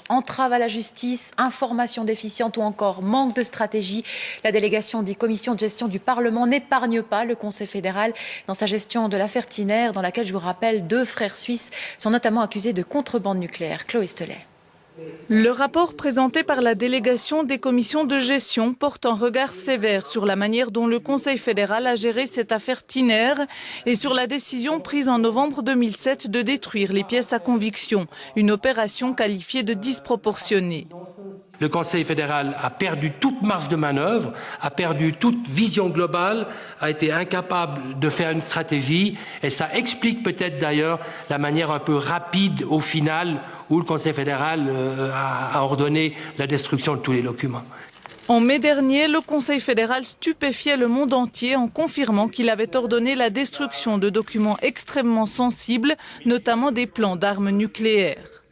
Entrave à la justice, information déficiente ou encore manque de stratégie. La délégation dit commission de gestion du Parlement n'épargne pas le Conseil fédéral dans sa gestion de l'affaire Tiner, dans laquelle, je vous rappelle, 2 frères suisses sont notamment accusés de contrebande nucléaire. Chloé Stelet. Le rapport présenté par la délégation des commissions de gestion porte un regard sévère sur la manière dont le Conseil fédéral a géré cette affaire Tiner et sur la décision prise en novembre 2007 de détruire les pièces à conviction, une opération qualifiée de disproportionnée. Le Conseil fédéral a perdu toute marge de manœuvre, a perdu toute vision globale, a été incapable de faire une stratégie et ça explique peut-être d'ailleurs la manière un peu rapide au final où le Conseil fédéral a ordonné la destruction de tous les documents. En mai dernier, le Conseil fédéral stupéfiait le monde entier en confirmant qu'il avait ordonné la destruction de documents extrêmement sensibles, notamment des plans d'armes nucléaires.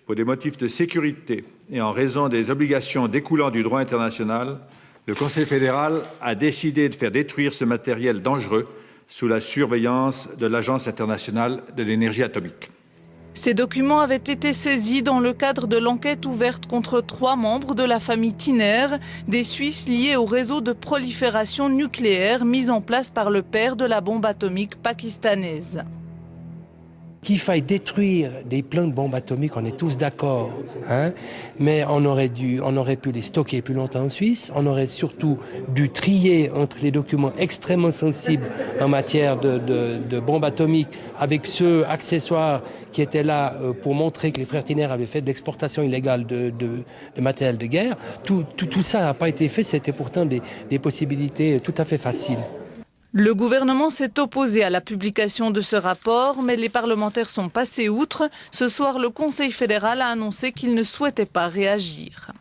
Pour des motifs de sécurité et en raison des obligations découlant du droit international, le Conseil fédéral a décidé de faire détruire ce matériel dangereux sous la surveillance de l'Agence internationale de l'énergie atomique. Ces documents avaient été saisis dans le cadre de l'enquête ouverte contre 3 membres de la famille Tiner, des Suisses liés au réseau de prolifération nucléaire mis en place par le père de la bombe atomique pakistanaise. Qu'il faille détruire des plans de bombes atomiques, on est tous d'accord, hein, mais on aurait pu les stocker plus longtemps en Suisse, on aurait surtout dû trier entre les documents extrêmement sensibles en matière de bombes atomiques avec ceux accessoires qui étaient là pour montrer que les frères Tiner avaient fait de l'exportation illégale de matériel de guerre. Tout ça n'a pas été fait, c'était pourtant des possibilités tout à fait faciles. Le gouvernement s'est opposé à la publication de ce rapport, mais les parlementaires sont passés outre. Ce soir, le Conseil fédéral a annoncé qu'il ne souhaitait pas réagir.